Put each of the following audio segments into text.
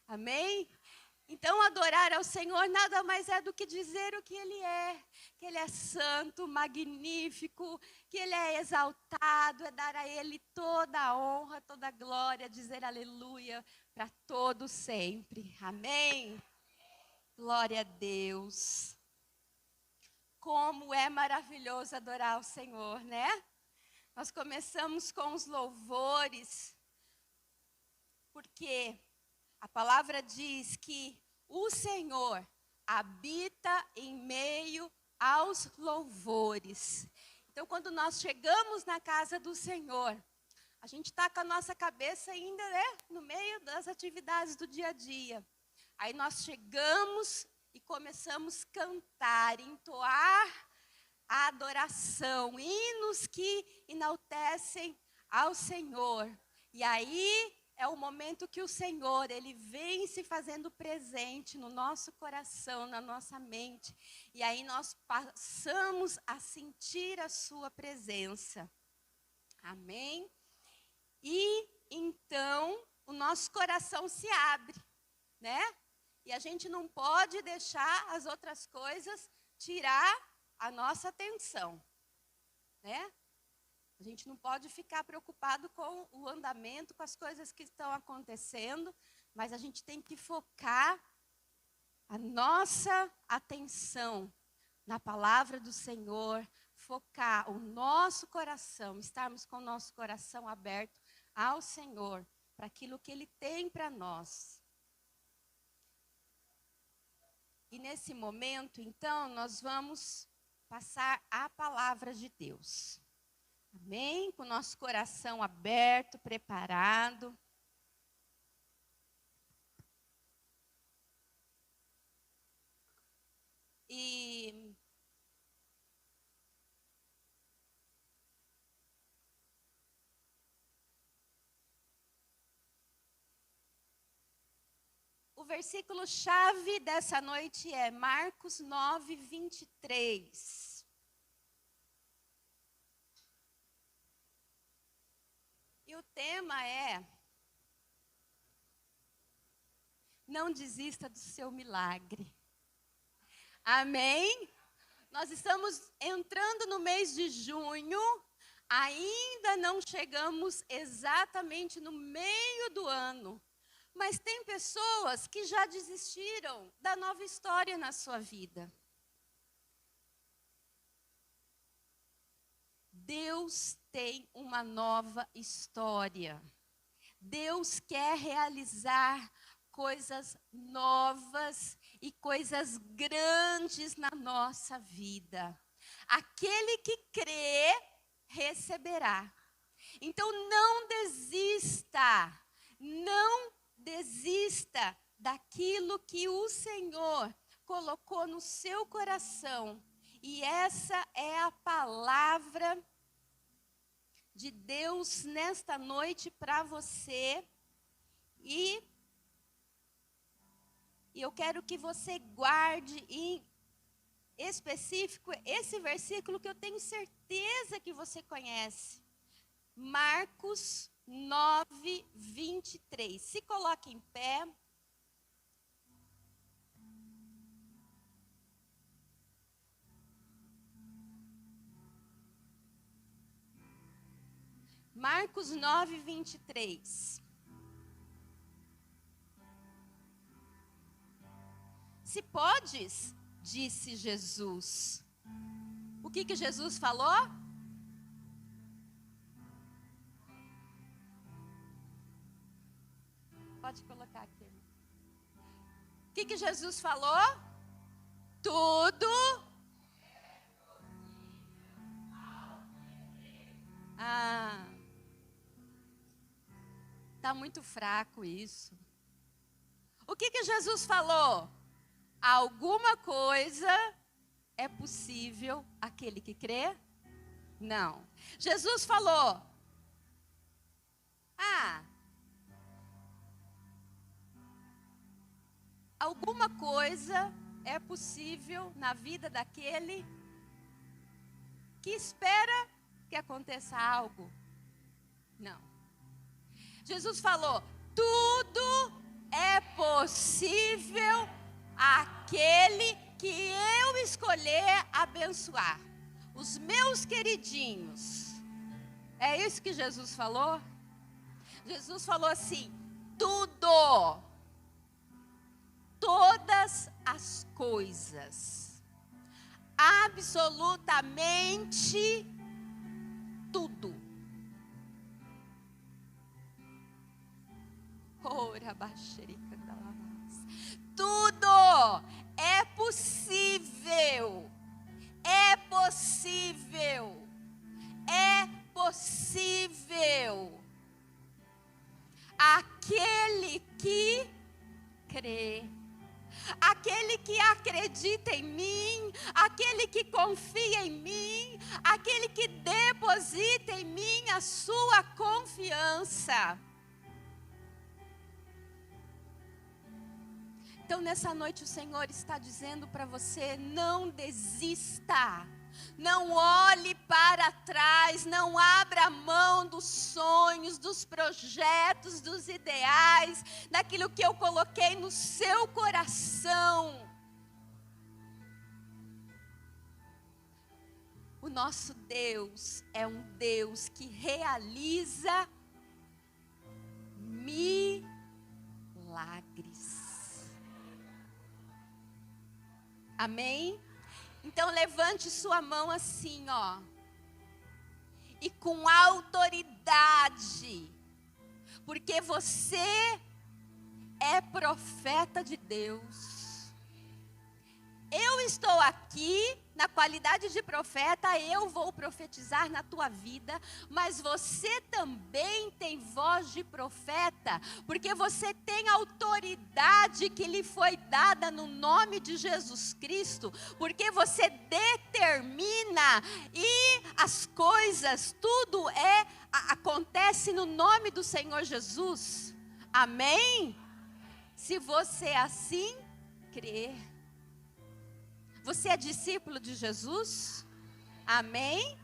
Amém? Então, adorar ao Senhor nada mais é do que dizer o que que Ele é santo, magnífico, que Ele é exaltado, é dar a Ele toda a honra, toda a glória, dizer aleluia para todos sempre. Amém? Glória a Deus. Como é maravilhoso adorar ao Senhor, né? Nós começamos com os louvores, porque a palavra diz que o Senhor habita em meio aos louvores. Então, quando nós chegamos na casa do Senhor, a gente está com a nossa cabeça ainda, né, no meio das atividades do dia a dia. Aí nós chegamos e começamos a cantar, entoar a adoração, hinos que enaltecem ao Senhor. E aí é o momento que o Senhor, Ele vem se fazendo presente no nosso coração, na nossa mente. E aí nós passamos a sentir a sua presença. Amém? E então o nosso coração se abre, né? E a gente não pode deixar as outras coisas tirar a nossa atenção, né? A gente não pode ficar preocupado com o andamento, com as coisas que estão acontecendo, mas a gente tem que focar a nossa atenção na palavra do Senhor, focar o nosso coração, estarmos com o nosso coração aberto ao Senhor, para aquilo que Ele tem para nós. E nesse momento, então, nós vamos passar a palavra de Deus. Amém? Com o nosso coração aberto, preparado. E o versículo-chave dessa noite é Marcos 9, 23. E o tema é: não desista do seu milagre. Amém? Nós estamos entrando no mês de junho, ainda não chegamos exatamente no meio do ano. Mas tem pessoas que já desistiram da nova história na sua vida. Deus tem uma nova história. Deus quer realizar coisas novas e coisas grandes na nossa vida. Aquele que crê, receberá. Então não desista, não desista daquilo que o Senhor colocou no seu coração. E essa é a palavra de Deus nesta noite para você. E eu quero que você guarde em específico esse versículo que eu tenho certeza que você conhece. Marcos 9, 23. Se coloque em pé. Marcos 9, 23. Se podes, disse Jesus. O que Jesus falou? Pode colocar aqui. O que Jesus falou? Tudo. Tá muito fraco isso. O que Jesus falou? Alguma coisa é possível àquele que crê? Não. Jesus falou: alguma coisa é possível na vida daquele que espera que aconteça algo? Não. Jesus falou: tudo é possível aquele que eu escolher abençoar. Os meus queridinhos. É isso que Jesus falou? Jesus falou assim: tudo, todas as coisas, absolutamente tudo. Tudo é possível, é possível, é possível. Aquele que crê, aquele que acredita em mim, aquele que confia em mim, aquele que deposita em mim a sua confiança. Então, nessa noite, o Senhor está dizendo para você: não desista, não olhe para trás, não abra mão dos sonhos, dos projetos, dos ideais, daquilo que eu coloquei no seu coração. O nosso Deus é um Deus que realiza milagres. Amém? Então levante sua mão assim, ó. E com autoridade. Porque você é profeta de Deus. Eu estou aqui na qualidade de profeta, eu vou profetizar na tua vida, mas você também tem voz de profeta, porque você tem autoridade que lhe foi dada no nome de Jesus Cristo, porque você determina e as coisas, tudo acontece no nome do Senhor Jesus. Amém? Se você assim crer. Você é discípulo de Jesus? Amém?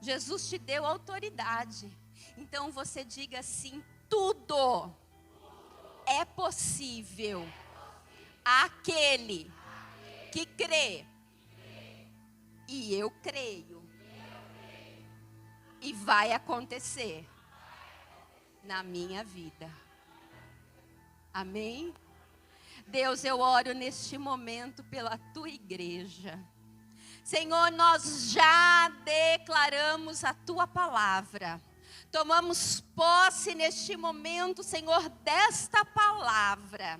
Jesus te deu autoridade. Então você diga assim: tudo é possível àquele que crê. E eu creio. E vai acontecer na minha vida. Amém? Deus, eu oro neste momento pela tua igreja. Senhor, nós já declaramos a tua palavra. Tomamos posse neste momento, Senhor, desta palavra.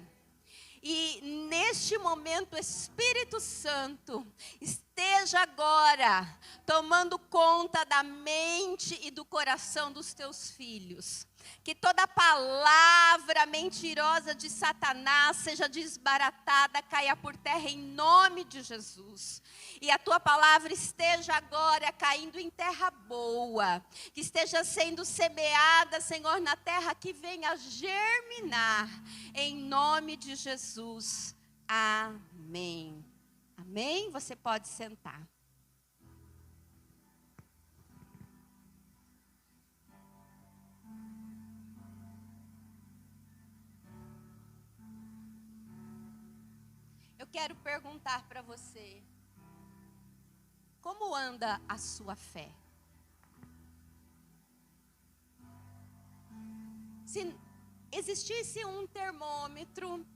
E neste momento, Espírito Santo, esteja agora tomando conta da mente e do coração dos teus filhos. Que toda palavra mentirosa de Satanás seja desbaratada, caia por terra em nome de Jesus. E a tua palavra esteja agora caindo em terra boa. Que esteja sendo semeada, Senhor, na terra que venha germinar. Em nome de Jesus. Amém. Amém? Você pode sentar. Eu quero perguntar para você: como anda a sua fé? Se existisse um termômetro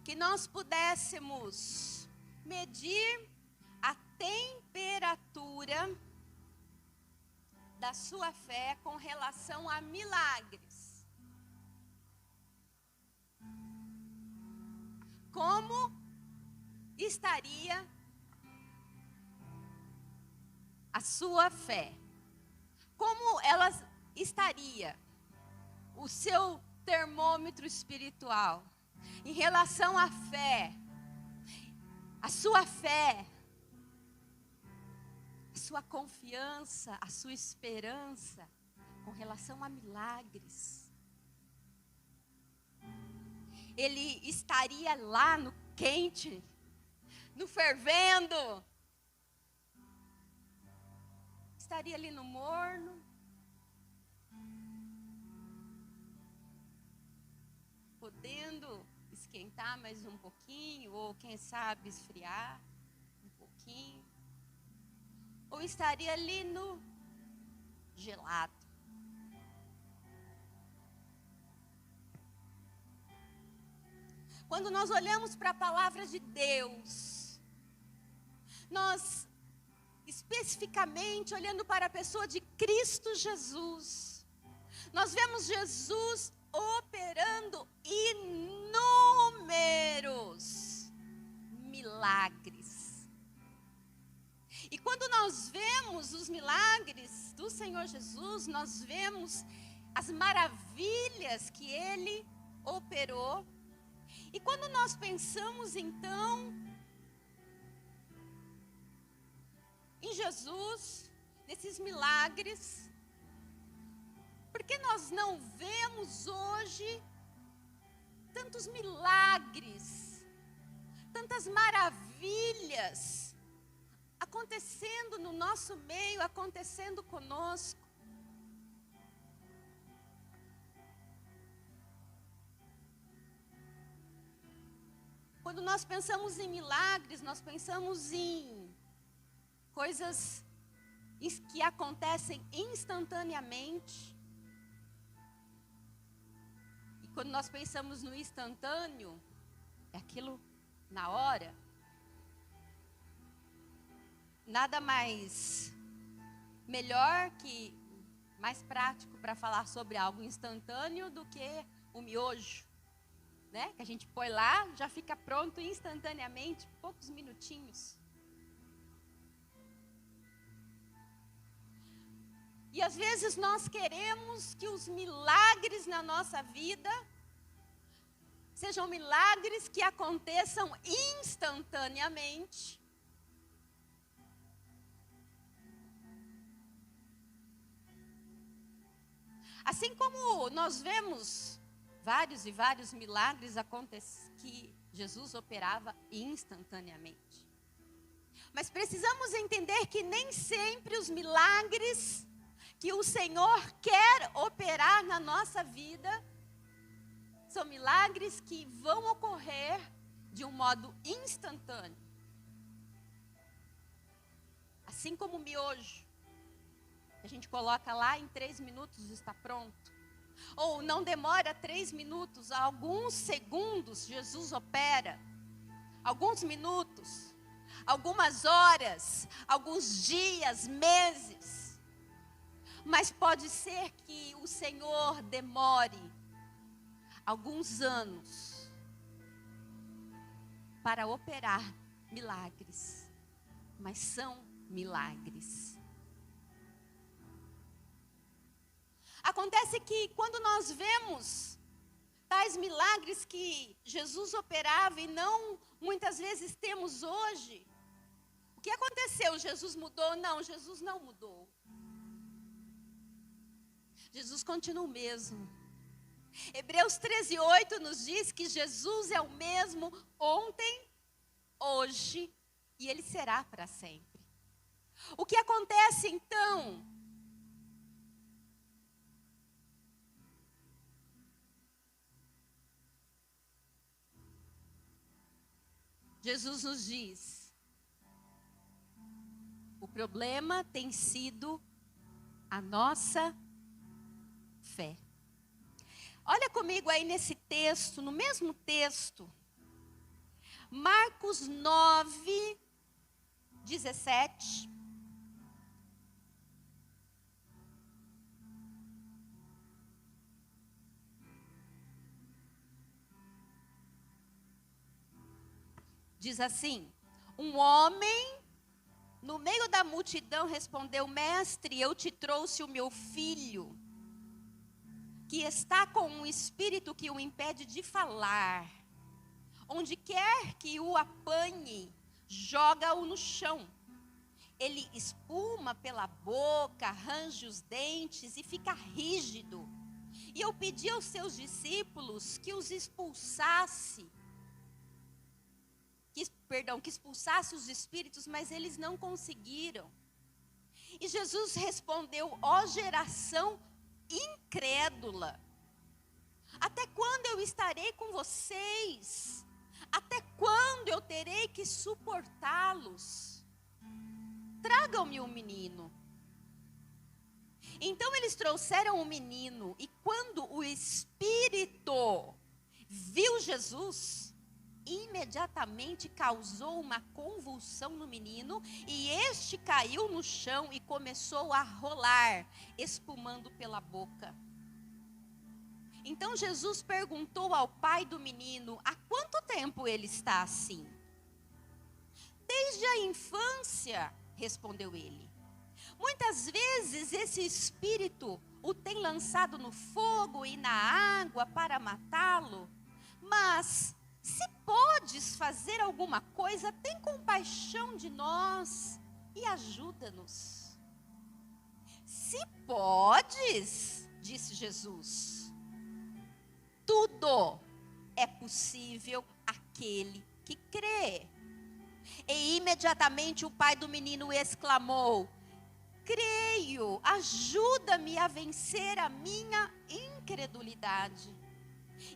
que nós pudéssemos medir a temperatura da sua fé com relação a milagres, como estaria a sua fé? Como ela estaria, o seu termômetro espiritual, em relação à fé, a sua fé, a sua confiança, a sua esperança, com relação a milagres? Ele estaria lá no quente, no fervendo? Estaria ali no morno? aguentar mais um pouquinho, ou quem sabe esfriar um pouquinho. Ou estaria ali no gelado. Quando nós olhamos para a palavra de Deus, nós, especificamente olhando para a pessoa de Cristo Jesus, nós vemos Jesus operando inúmeros milagres. E quando nós vemos os milagres do Senhor Jesus, nós vemos as maravilhas que Ele operou. E quando nós pensamos então em Jesus, nesses milagres, por que nós não vemos hoje tantos milagres, tantas maravilhas acontecendo no nosso meio, acontecendo conosco? Quando nós pensamos em milagres, nós pensamos em coisas que acontecem instantaneamente. E quando nós pensamos no instantâneo, é aquilo na hora. Nada mais mais prático para falar sobre algo instantâneo do que o miojo. Né? Que a gente põe lá, já fica pronto instantaneamente, poucos minutinhos. E às vezes nós queremos que os milagres na nossa vida sejam milagres que aconteçam instantaneamente. Assim como nós vemos vários e vários milagres que Jesus operava instantaneamente. Mas precisamos entender que nem sempre os milagres que o Senhor quer operar na nossa vida são milagres que vão ocorrer de um modo instantâneo. Assim como o miojo, a gente coloca lá, em 3 minutos está pronto. Ou não demora 3 minutos, alguns segundos Jesus opera. Alguns minutos, algumas horas, alguns dias, meses. Mas pode ser que o Senhor demore alguns anos para operar milagres. Mas são milagres. Acontece que quando nós vemos tais milagres que Jesus operava e não muitas vezes temos hoje, o que aconteceu? Jesus mudou? Não, Jesus não mudou. Jesus continua o mesmo. Hebreus 13:8 nos diz que Jesus é o mesmo ontem, hoje e Ele será para sempre. O que acontece então? Jesus nos diz, o problema tem sido a nossa fé. Olha comigo aí nesse texto, no mesmo texto, Marcos 9:17. Diz assim: um homem no meio da multidão respondeu: Mestre, eu te trouxe o meu filho, que está com um espírito que o impede de falar. Onde quer que o apanhe, joga-o no chão. Ele espuma pela boca, arranja os dentes e fica rígido. E eu pedi aos seus discípulos que os expulsasse. Que expulsasse os espíritos, mas eles não conseguiram. E Jesus respondeu: ó geração incrédula, até quando eu estarei com vocês? Até quando eu terei que suportá-los? Tragam-me um menino. Então eles trouxeram o menino, e quando o espírito viu Jesus, imediatamente causou uma convulsão no menino, e este caiu no chão e começou a rolar, espumando pela boca. Então Jesus perguntou ao pai do menino: há quanto tempo ele está assim? Desde a infância, respondeu ele. Muitas vezes esse espírito o tem lançado no fogo e na água para matá-lo. Mas, se podes fazer alguma coisa, tem compaixão de nós e ajuda-nos. Se podes, disse Jesus, tudo é possível àquele que crê. E imediatamente o pai do menino exclamou: creio, ajuda-me a vencer a minha incredulidade.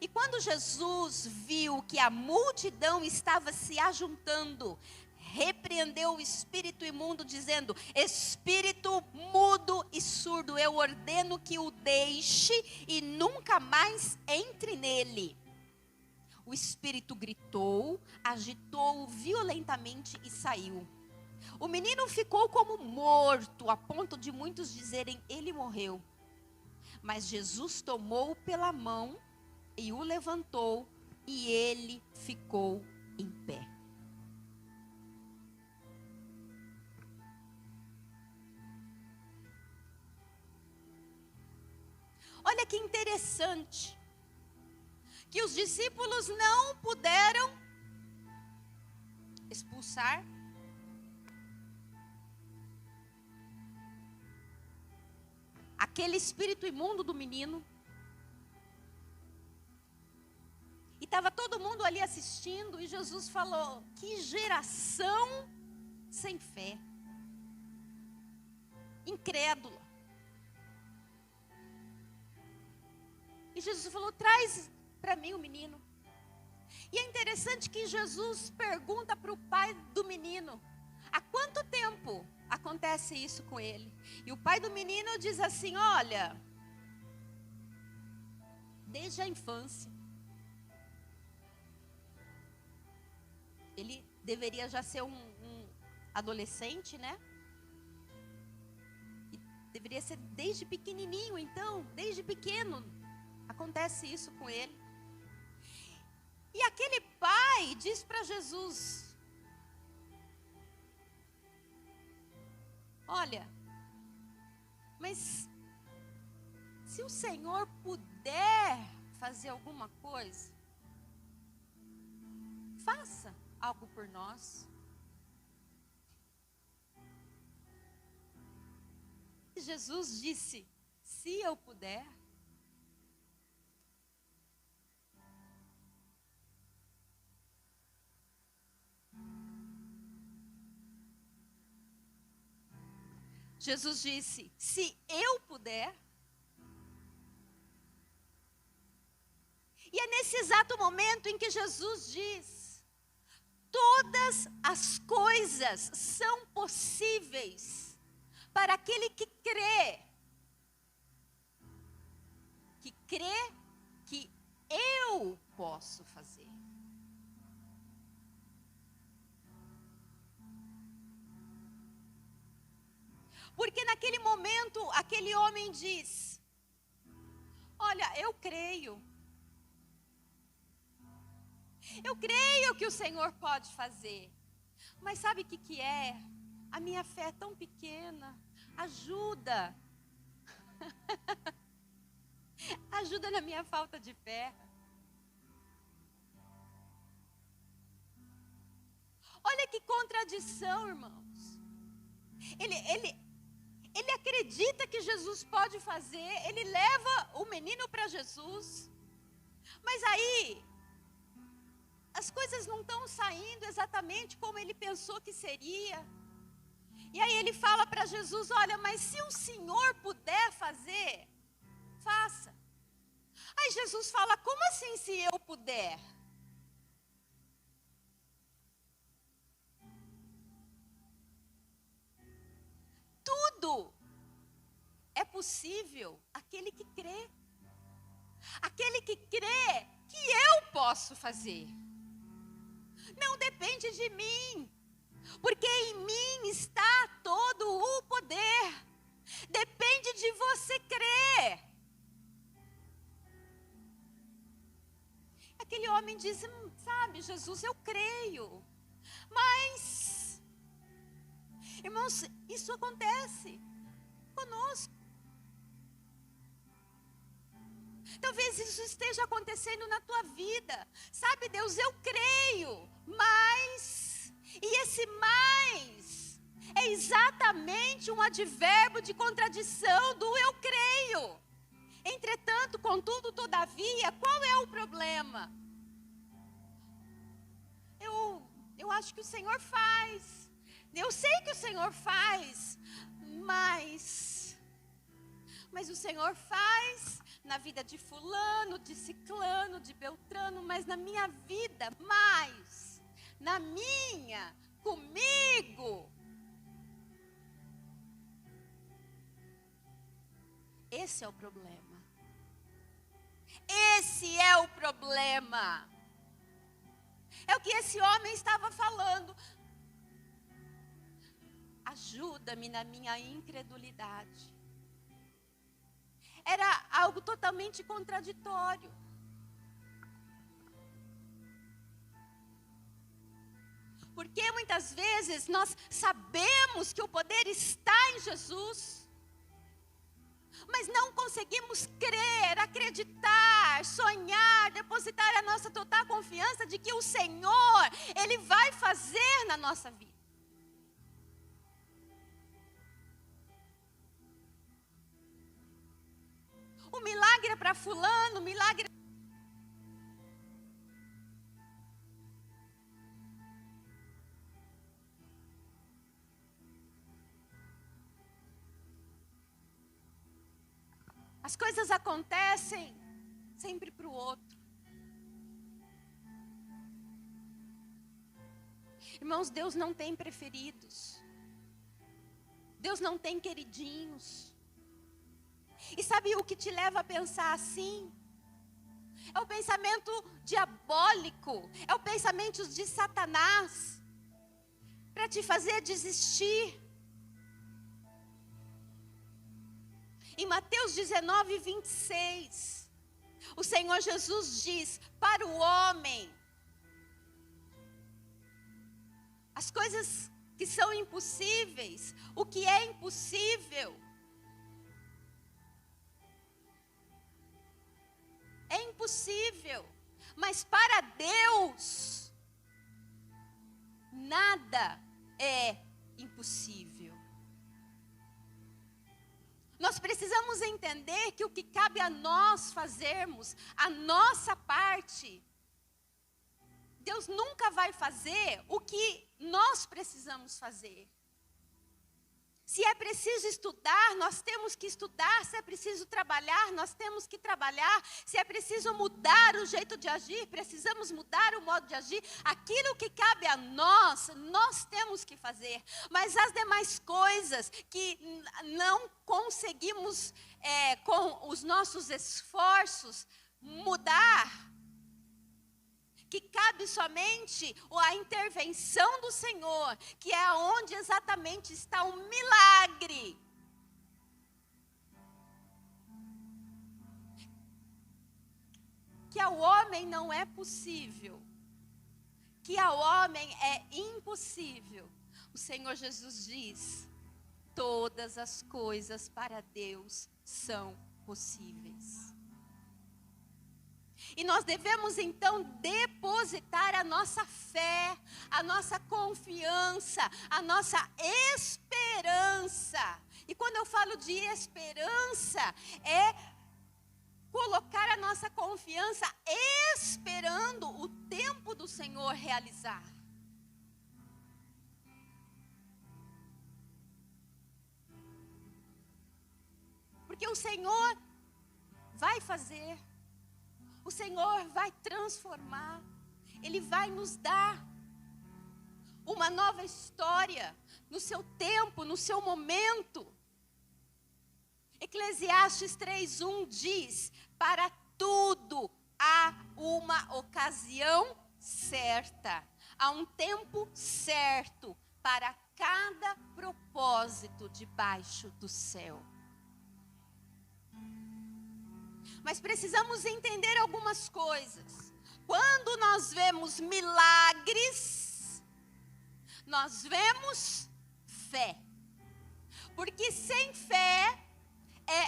E quando Jesus viu que a multidão estava se ajuntando, repreendeu o espírito imundo, dizendo: espírito mudo e surdo, eu ordeno que o deixe e nunca mais entre nele. O espírito gritou, agitou-o violentamente e saiu. O menino ficou como morto, a ponto de muitos dizerem: ele morreu. Mas Jesus tomou-o pela mão e o levantou, e ele ficou em pé. Olha que interessante, que os discípulos não puderam expulsar aquele espírito imundo do menino. E estava todo mundo ali assistindo, e Jesus falou: que geração sem fé, incrédula. E Jesus falou: traz para mim o menino. E é interessante que Jesus pergunta para o pai do menino: há quanto tempo acontece isso com ele? E o pai do menino diz assim: olha, desde a infância. Ele deveria já ser um adolescente, né? E deveria ser desde pequenininho, então, desde pequeno, acontece isso com ele. E aquele pai diz para Jesus: olha, mas se o Senhor puder fazer alguma coisa, faça algo por nós. E Jesus disse: se eu puder. Jesus disse: se eu puder. E é nesse exato momento em que Jesus diz: todas as coisas são possíveis para aquele que crê. Que crê que eu posso fazer. Porque naquele momento, aquele homem diz: olha, eu creio. Eu creio que o Senhor pode fazer. Mas sabe o que é? A minha fé é tão pequena. Ajuda. Ajuda na minha falta de fé. Olha que contradição, irmãos. Ele acredita que Jesus pode fazer. Ele leva o menino para Jesus. Mas aí as coisas não estão saindo exatamente como ele pensou que seria. E aí ele fala para Jesus: olha, mas se o Senhor puder fazer, faça. Aí Jesus fala: como assim se eu puder? possível aquele que crê. Aquele que crê que eu posso fazer. Não depende de mim, porque em mim está todo o poder. Depende de você crer. Aquele homem diz, sabe, Jesus, eu creio. Mas, irmãos, isso acontece conosco. Talvez isso esteja acontecendo na tua vida. Sabe, Deus, eu creio, mas... E esse mais é exatamente um advérbio de contradição do eu creio. Entretanto, contudo, todavia, qual é o problema? Eu acho que o Senhor faz. Eu sei que o Senhor faz, mas o Senhor faz na vida de fulano, de ciclano, de beltrano, mas na minha vida, mais na minha, comigo. Esse é o problema. Esse é o problema. É o que esse homem estava falando. Ajuda-me na minha incredulidade. Era algo totalmente contraditório. Porque muitas vezes nós sabemos que o poder está em Jesus, mas não conseguimos crer, acreditar, sonhar, depositar a nossa total confiança de que o Senhor, Ele vai fazer na nossa vida. O milagre é para fulano, o milagre é... As coisas acontecem sempre para o outro. Irmãos, Deus não tem preferidos. Deus não tem queridinhos. E sabe o que te leva a pensar assim? É o pensamento diabólico. É o pensamento de Satanás. Para te fazer desistir. Em Mateus 19, 26, o Senhor Jesus diz, para o homem, as coisas que são impossíveis, o que é impossível, é impossível, mas para Deus, nada é impossível. Nós precisamos entender que o que cabe a nós fazermos, a nossa parte, Deus nunca vai fazer o que nós precisamos fazer. Se é preciso estudar, nós temos que estudar. Se é preciso trabalhar, nós temos que trabalhar. Se é preciso mudar o jeito de agir, precisamos mudar o modo de agir. Aquilo que cabe a nós, nós temos que fazer. Mas as demais coisas que não conseguimos, com os nossos esforços, mudar, que cabe somente a intervenção do Senhor, que é onde exatamente está o milagre. Que ao homem não é possível, que ao homem é impossível. O Senhor Jesus diz, todas as coisas para Deus são possíveis. E nós devemos então depositar a nossa fé, a nossa confiança, a nossa esperança. E quando eu falo de esperança, é colocar a nossa confiança esperando o tempo do Senhor realizar. Porque o Senhor vai fazer. O Senhor vai transformar, Ele vai nos dar uma nova história, no seu tempo, no seu momento. Eclesiastes 3:1 diz: para tudo há uma ocasião certa, há um tempo certo para cada propósito debaixo do céu. Mas precisamos entender algumas coisas. Quando nós vemos milagres, nós vemos fé. Porque sem fé é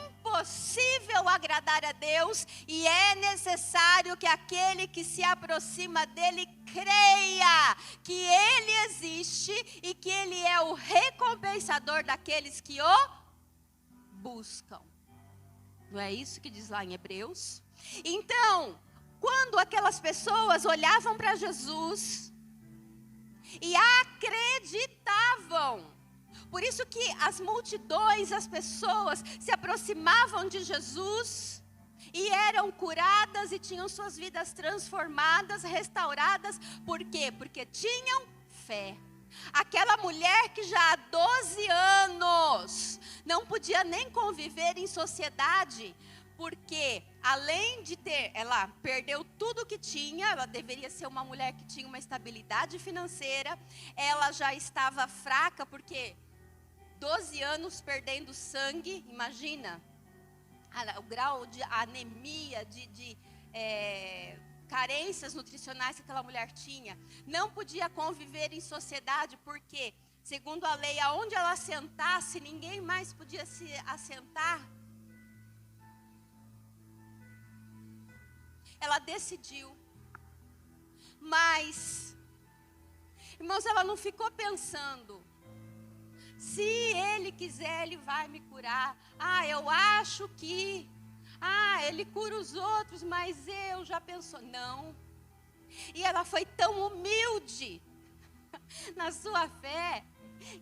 impossível agradar a Deus, e é necessário que aquele que se aproxima dele creia que ele existe e que ele é o recompensador daqueles que o buscam. Não é isso que diz lá em Hebreus? Então, quando aquelas pessoas olhavam para Jesus e acreditavam, por isso que as multidões, as pessoas se aproximavam de Jesus e eram curadas e tinham suas vidas transformadas, restauradas. Por quê? Porque tinham fé. Aquela mulher que já há 12 anos não podia nem conviver em sociedade, porque além de ela perdeu tudo que tinha, ela deveria ser uma mulher que tinha uma estabilidade financeira, ela já estava fraca, porque 12 anos perdendo sangue, imagina o grau de anemia, de carências nutricionais que aquela mulher tinha. Não podia conviver em sociedade, porque, segundo a lei, aonde ela sentasse, ninguém mais podia se assentar. Ela decidiu, mas, irmãos, ela não ficou pensando: se ele quiser, ele vai me curar. Eu acho que, ele cura os outros, mas eu já pensou. Não. E ela foi tão humilde na sua fé,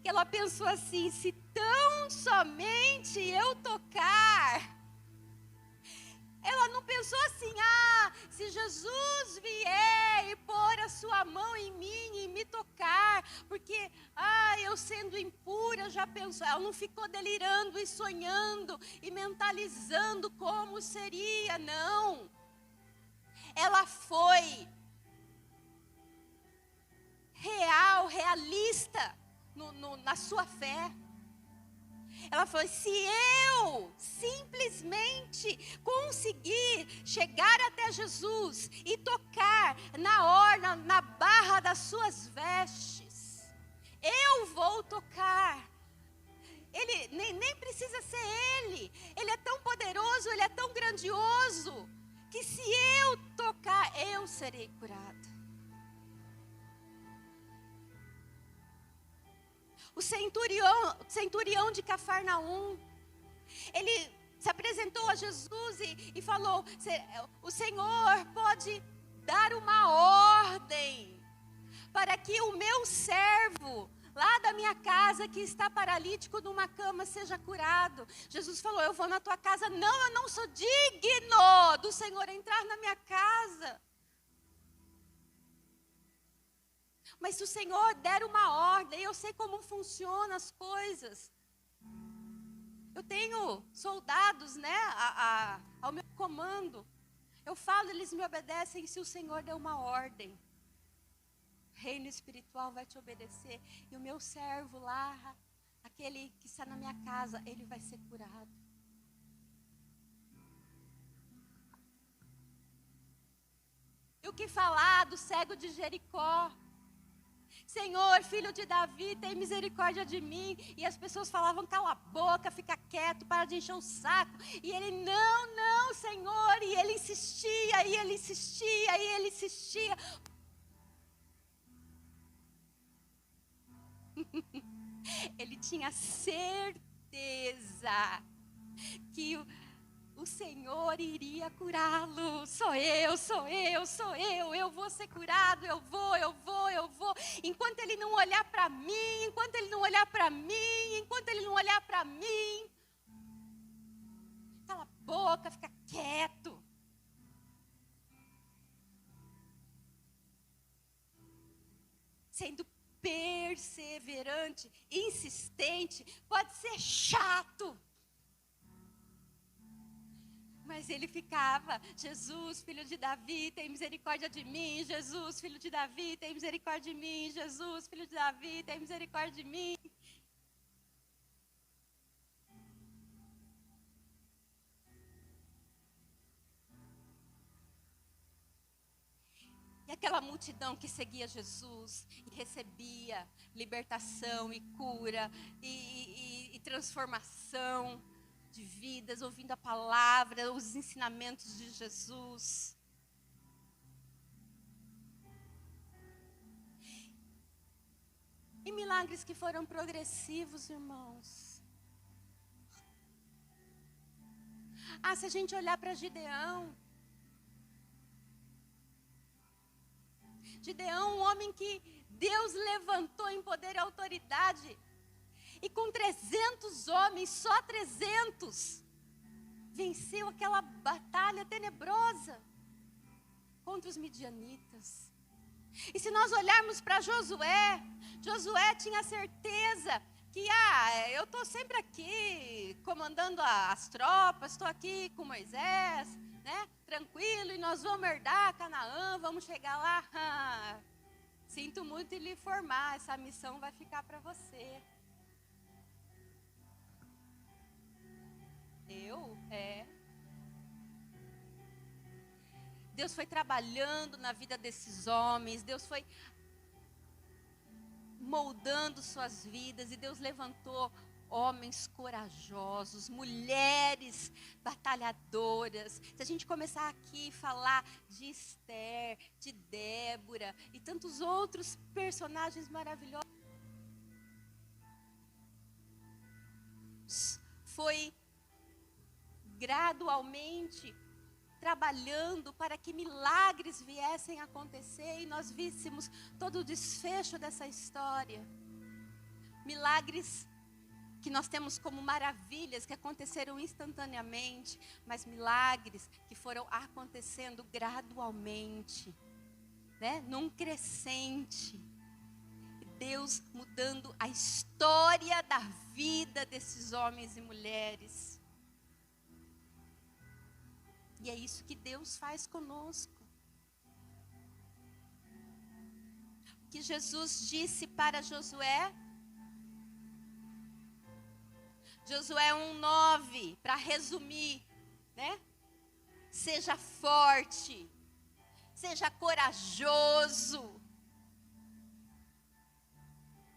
que ela pensou assim: se tão somente eu tocar. Ela não pensou assim: se Jesus vier e pôr a sua mão em mim e me tocar, porque, eu sendo impura, já pensou. Ela não ficou delirando e sonhando e mentalizando como seria, não. Ela foi realista na sua fé. Ela falou: se eu simplesmente conseguir chegar até Jesus e tocar na barra das suas vestes, eu vou tocar. Ele nem precisa ser ele é tão poderoso, ele é tão grandioso, que se eu tocar, eu serei curada. O centurião de Cafarnaum, ele se apresentou a Jesus e falou: o Senhor pode dar uma ordem para que o meu servo lá da minha casa, que está paralítico numa cama, seja curado. Jesus falou: eu vou na tua casa. Não, eu não sou digno do Senhor entrar na minha casa. Mas se o Senhor der uma ordem, eu sei como funcionam as coisas. Eu tenho soldados, ao meu comando. Eu falo, eles me obedecem se o Senhor der uma ordem. O reino espiritual vai te obedecer. E o meu servo lá, aquele que está na minha casa, ele vai ser curado. E o que falar do cego de Jericó? Senhor, filho de Davi, tem misericórdia de mim. E as pessoas falavam: cala a boca, fica quieto, para de encher o saco. E ele: não, Senhor. E ele insistia, e ele insistia, e ele insistia. Ele tinha certeza que o Senhor iria curá-lo. Sou eu, eu vou ser curado, eu vou. Enquanto ele não olhar para mim, enquanto ele não olhar para mim, cala a boca, fica quieto. Sendo perseverante, insistente, pode ser chato. Mas ele ficava: Jesus, filho de Davi, tem misericórdia de mim. Jesus, filho de Davi, tem misericórdia de mim. Jesus, filho de Davi, tem misericórdia de mim. E aquela multidão que seguia Jesus e recebia libertação e cura e transformação de vidas, ouvindo a palavra, os ensinamentos de Jesus. E milagres que foram progressivos, irmãos. Se a gente olhar para Gideão, um homem que Deus levantou em poder e autoridade, e com 300 homens, só 300, venceu aquela batalha tenebrosa contra os midianitas. E se nós olharmos para Josué tinha certeza que, eu estou sempre aqui comandando as tropas, estou aqui com Moisés, né, tranquilo, e nós vamos herdar Canaã, vamos chegar lá. Sinto muito em lhe informar, essa missão vai ficar para você. Deus foi trabalhando na vida desses homens, Deus foi moldando suas vidas, e Deus levantou homens corajosos, mulheres batalhadoras. Se a gente começar aqui a falar de Esther, de Débora e tantos outros personagens maravilhosos, foi gradualmente trabalhando para que milagres viessem a acontecer e nós víssemos todo o desfecho dessa história. Milagres que nós temos como maravilhas que aconteceram instantaneamente, mas milagres que foram acontecendo gradualmente, né? Num crescente. Deus mudando a história da vida desses homens e mulheres. E é isso que Deus faz conosco. O que Jesus disse para Josué? Josué 1:9, para resumir, né? Seja forte, seja corajoso,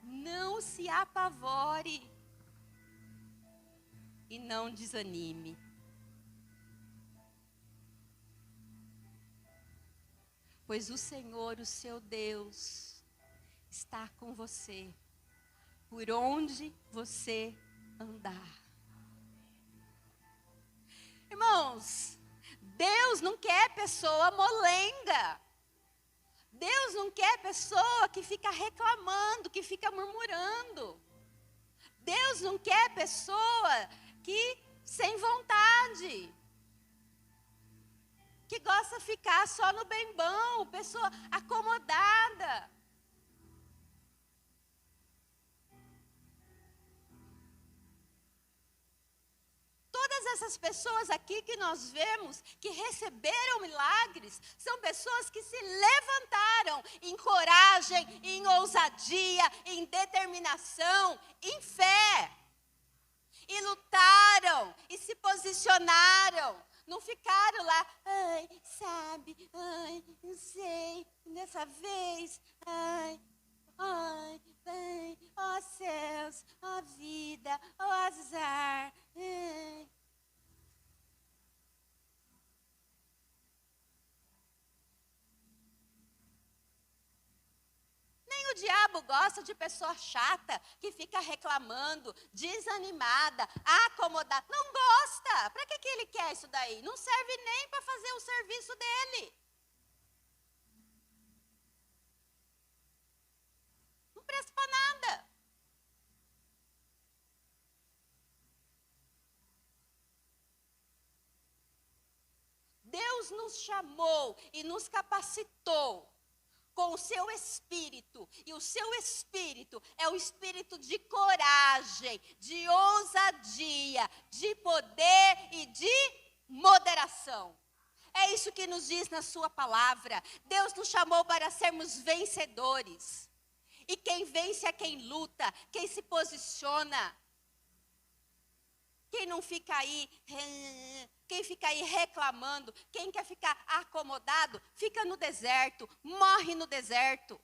não se apavore e não desanime. Pois o Senhor, o seu Deus, está com você, por onde você andar. Irmãos, Deus não quer pessoa molenga. Deus não quer pessoa que fica reclamando, que fica murmurando. Deus não quer pessoa que sem vontade, que gosta de ficar só no bem bom, pessoa acomodada. Todas essas pessoas aqui que nós vemos, que receberam milagres, são pessoas que se levantaram em coragem, em ousadia, em determinação, em fé. E lutaram, e se posicionaram. Não ficaram lá, não sei, dessa vez, bem, ó céus, ó vida, ó azar. Nem o diabo gosta de pessoa chata, que fica reclamando, desanimada, acomodada. Não gosta. Para que ele quer isso daí? Não serve nem para fazer o serviço dele. Não presta para nada. Deus nos chamou e nos capacitou com o seu espírito, e o seu espírito é o espírito de coragem, de ousadia, de poder e de moderação. É isso que nos diz na sua palavra. Deus nos chamou para sermos vencedores. E quem vence é quem luta, quem se posiciona. Quem não fica aí, quem fica aí reclamando, quem quer ficar acomodado, fica no deserto, morre no deserto.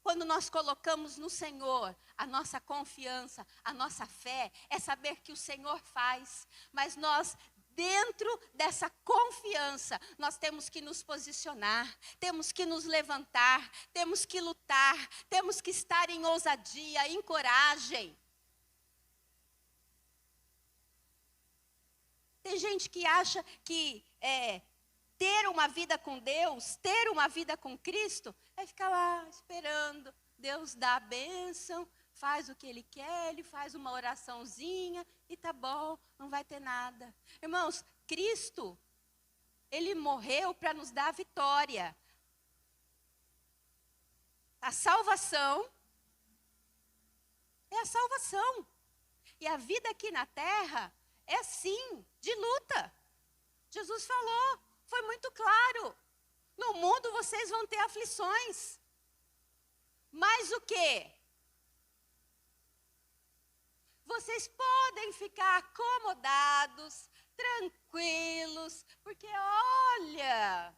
Quando nós colocamos no Senhor a nossa confiança, a nossa fé, é saber que o Senhor faz. Mas nós, dentro dessa confiança, nós temos que nos posicionar, temos que nos levantar, temos que lutar, temos que estar em ousadia, em coragem. Tem gente que acha que ter uma vida com Deus, ter uma vida com Cristo, é ficar lá esperando. Deus dá a bênção, faz o que Ele quer, Ele faz uma oraçãozinha e tá bom, não vai ter nada. Irmãos, Cristo, Ele morreu para nos dar a vitória. A salvação é a salvação. E a vida aqui na terra é sim, de luta. Jesus falou, foi muito claro. No mundo vocês vão ter aflições. Mas o quê? Vocês podem ficar acomodados, tranquilos, porque olha,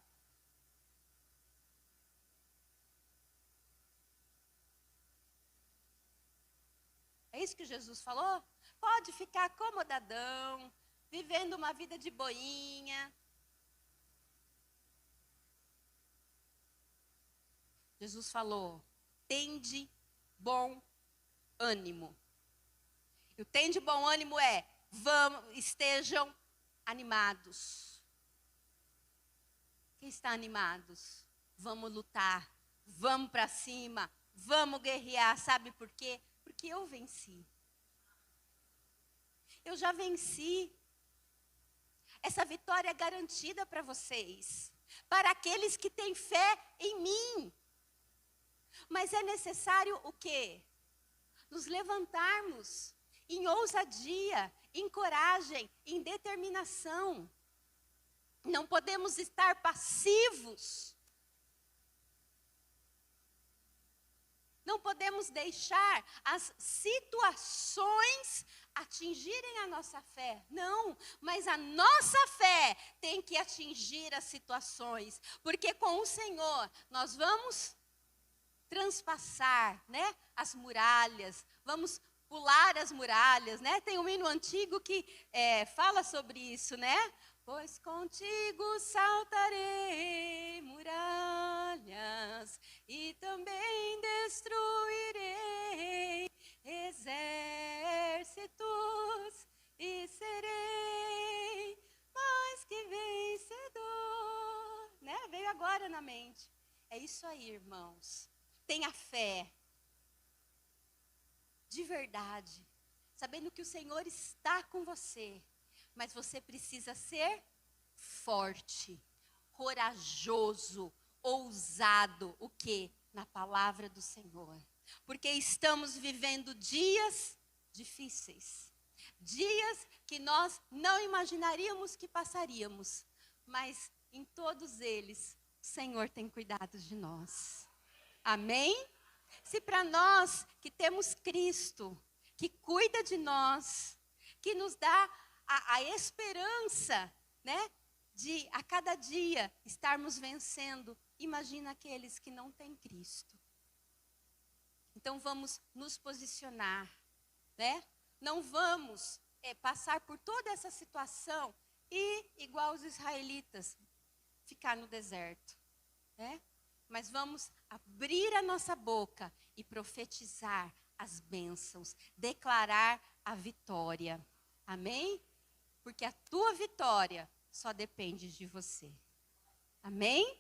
é isso que Jesus falou? Pode ficar acomodadão, vivendo uma vida de boinha. Jesus falou, tende bom ânimo. E o tende bom ânimo é, estejam animados. Quem está animados? Vamos lutar, vamos para cima, vamos guerrear. Sabe por quê? Porque eu venci. Eu já venci. Essa vitória é garantida para vocês, para aqueles que têm fé em mim. Mas é necessário o quê? Nos levantarmos em ousadia, em coragem, em determinação. Não podemos estar passivos. Não podemos deixar as situações atingirem a nossa fé. Não, mas a nossa fé tem que atingir as situações. Porque com o Senhor nós vamos transpassar, né, as muralhas, vamos pular as muralhas, né? Tem um hino antigo que fala sobre isso, né? Pois contigo saltarei muralhas e também destruirei exércitos e serei mais que vencedor, né? Veio agora na mente. É isso aí, irmãos. Tenha fé, de verdade, sabendo que o Senhor está com você, mas você precisa ser forte, corajoso, ousado, o quê? Na palavra do Senhor. Porque estamos vivendo dias difíceis, dias que nós não imaginaríamos que passaríamos, mas em todos eles, o Senhor tem cuidado de nós. Amém? Se para nós que temos Cristo, que cuida de nós, que nos dá a esperança, né, de a cada dia estarmos vencendo, imagina aqueles que não têm Cristo. Então vamos nos posicionar, né? Não vamos passar por toda essa situação e, igual os israelitas, ficar no deserto, né? Mas vamos abrir a nossa boca e profetizar as bênçãos, declarar a vitória. Amém? Porque a tua vitória só depende de você. Amém?